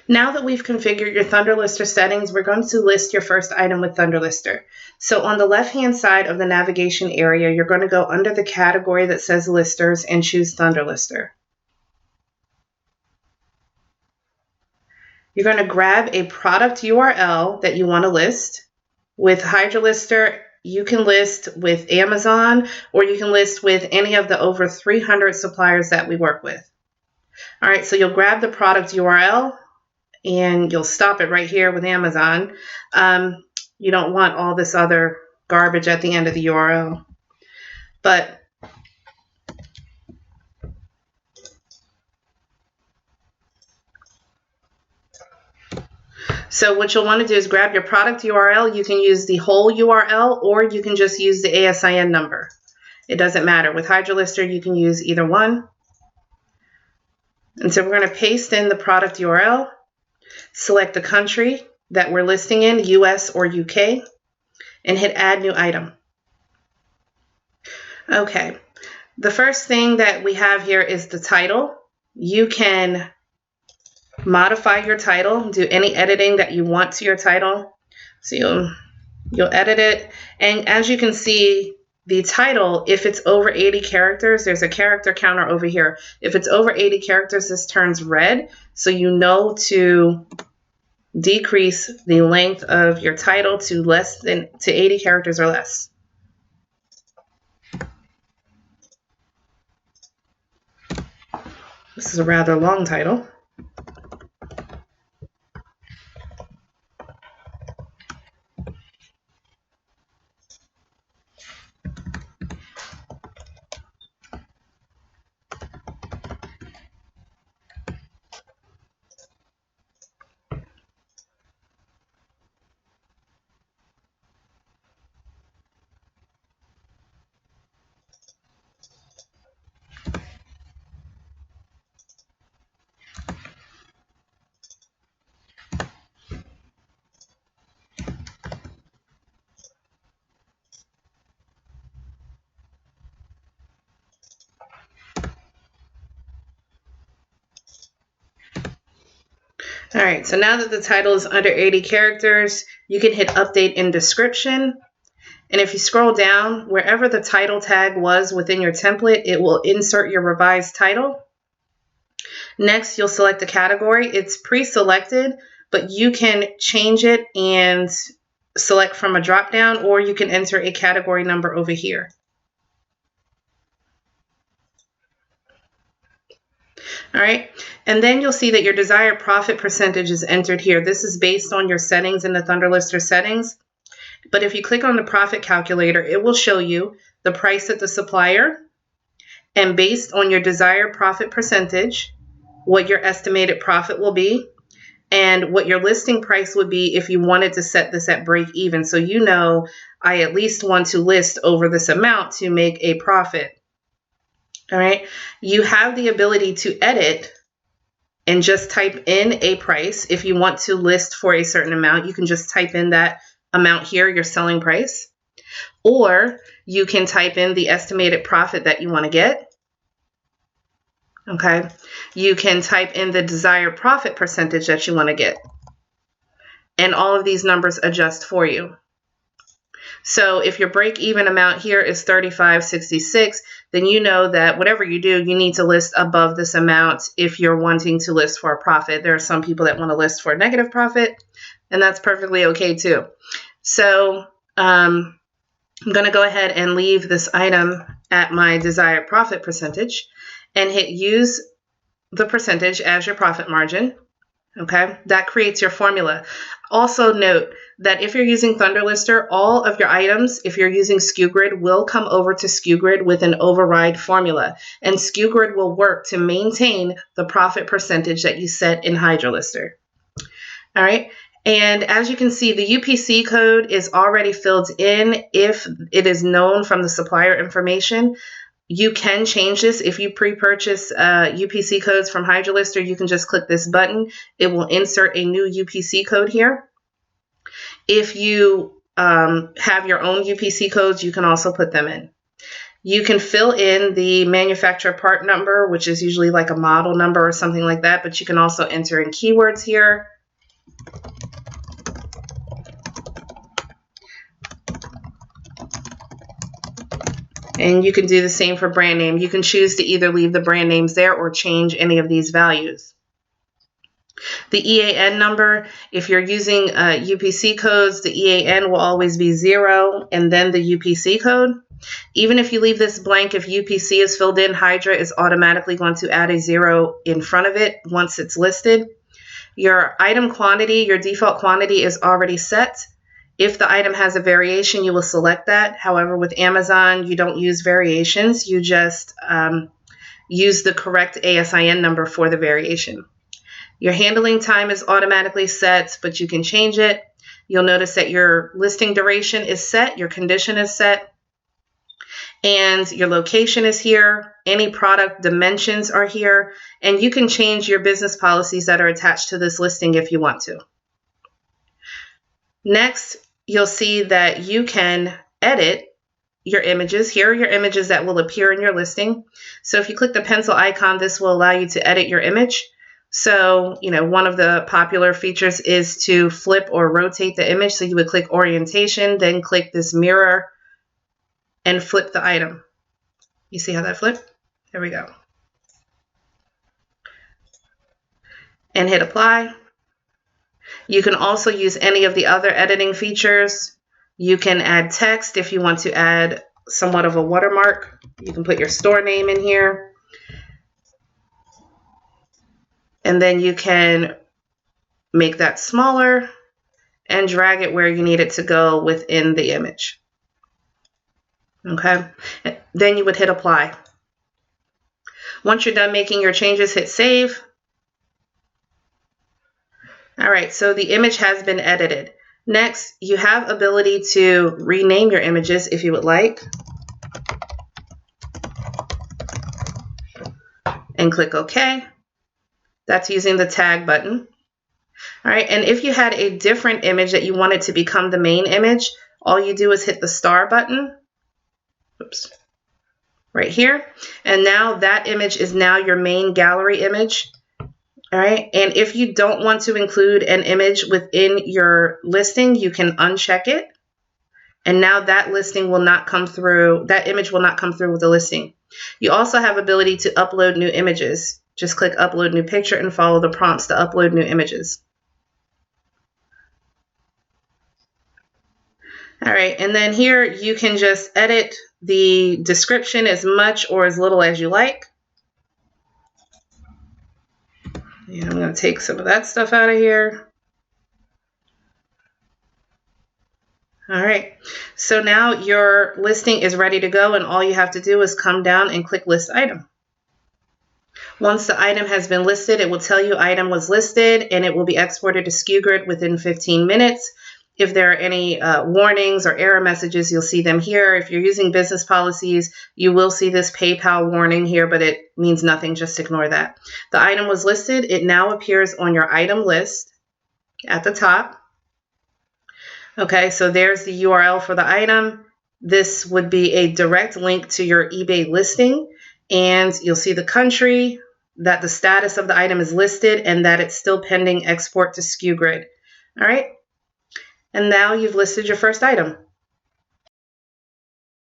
Now that we've configured your ThunderLister settings, we're going to list your first item with ThunderLister. So on the left-hand side of the navigation area, you're going to go under the category that says Listers and choose ThunderLister. You're going to grab a product URL that you want to list. With HydraLister, you can list with Amazon, or you can list with any of the over 300 suppliers that we work with. All right, so you'll grab the product URL and you'll stop it right here with Amazon. You don't want all this other garbage at the end of the URL. But so what you'll want to do is grab your product URL. You can use the whole URL, or you can just use the ASIN number. It doesn't matter. With HydraLister, you can use either one. And so we're going to paste in the product URL, select the country that we're listing in, US or UK, and hit Add New Item. Okay, the first thing that we have here is the title. You can modify your title, do any editing that you want to your title. So you'll edit it, and as you can see, the title, if it's over 80 characters, there's a character counter over here. If it's over 80 characters, this turns red, so you know to decrease the length of your title to 80 characters or less. This is a rather long title. All right, so now that the title is under 80 characters, you can hit Update in Description. And if you scroll down, wherever the title tag was within your template, it will insert your revised title. Next, you'll select a category. It's pre-selected, but you can change it and select from a drop-down, or you can enter a category number over here. All right, and then you'll see that your desired profit percentage is entered here. This is based on your settings in the ThunderLister settings. But if you click on the profit calculator, it will show you the price at the supplier, and based on your desired profit percentage, what your estimated profit will be, and what your listing price would be if you wanted to set this at break even. So you know, I at least want to list over this amount to make a profit. All right, you have the ability to edit and just type in a price. If you want to list for a certain amount, you can just type in that amount here, your selling price, or you can type in the estimated profit that you want to get. Okay, you can type in the desired profit percentage that you want to get, and all of these numbers adjust for you. So if your break-even amount here is $35.66, then you know that whatever you do, you need to list above this amount if you're wanting to list for a profit. There are some people that want to list for a negative profit, and that's perfectly okay too. So I'm going to go ahead and leave this item at my desired profit percentage and hit Use the percentage as your profit margin. Okay, that creates your formula. Also note that if you're using ThunderLister, all of your items, if you're using SKU will come over to SKU with an override formula, and SKU will work to maintain the profit percentage that you set in HydraLister. All right, and as you can see, the UPC code is already filled in if it is known from the supplier information. You can change this. If you pre-purchase UPC codes from HydraLister, you can just click this button. It will insert a new UPC code here. If you have your own UPC codes, you can also put them in. You can fill in the manufacturer part number, which is usually like a model number or something like that, but you can also enter in keywords here. And you can do the same for brand name. You can choose to either leave the brand names there or change any of these values. The EAN number, if you're using UPC codes, the EAN will always be 0 and then the UPC code. Even if you leave this blank, if UPC is filled in, Hydra is automatically going to add a 0 in front of it once it's listed. Your item quantity, your default quantity is already set. If the item has a variation, you will select that. However, with Amazon, you don't use variations. You just use the correct ASIN number for the variation. Your handling time is automatically set, but you can change it. You'll notice that your listing duration is set, your condition is set, and your location is here. Any product dimensions are here, and you can change your business policies that are attached to this listing if you want to. Next, you'll see that you can edit your images. Here are your images that will appear in your listing. So if you click the pencil icon, this will allow you to edit your image. So, one of the popular features is to flip or rotate the image. So you would click orientation, then click this mirror and flip the item. You see how that flipped? There we go. And hit apply. You can also use any of the other editing features. You can add text if you want to add somewhat of a watermark. You can put your store name in here. And then you can make that smaller and drag it where you need it to go within the image. Okay, then you would hit apply. Once you're done making your changes, hit save. All right, so the image has been edited. Next, you have ability to rename your images if you would like. And click OK. That's using the tag button. All right, and if you had a different image that you wanted to become the main image, all you do is hit the star button. Oops. Right here. And now that image is now your main gallery image. All right, and if you don't want to include an image within your listing, you can uncheck it. And now that listing will not come through, that image will not come through with the listing. You also have ability to upload new images. Just click upload new picture and follow the prompts to upload new images. All right, and then here you can just edit the description as much or as little as you like. And I'm going to take some of that stuff out of here. All right, so now your listing is ready to go, and all you have to do is come down and click list item. Once the item has been listed, it will tell you item was listed, and it will be exported to SKU within 15 minutes. If there are any warnings or error messages, you'll see them here. If you're using business policies, you will see this PayPal warning here, but it means nothing. Just ignore that. The item was listed. It now appears on your item list at the top. Okay, so there's the URL for the item. This would be a direct link to your eBay listing, and you'll see the country, that the status of the item is listed, and that it's still pending export to SKU Grid. All right, and now you've listed your first item.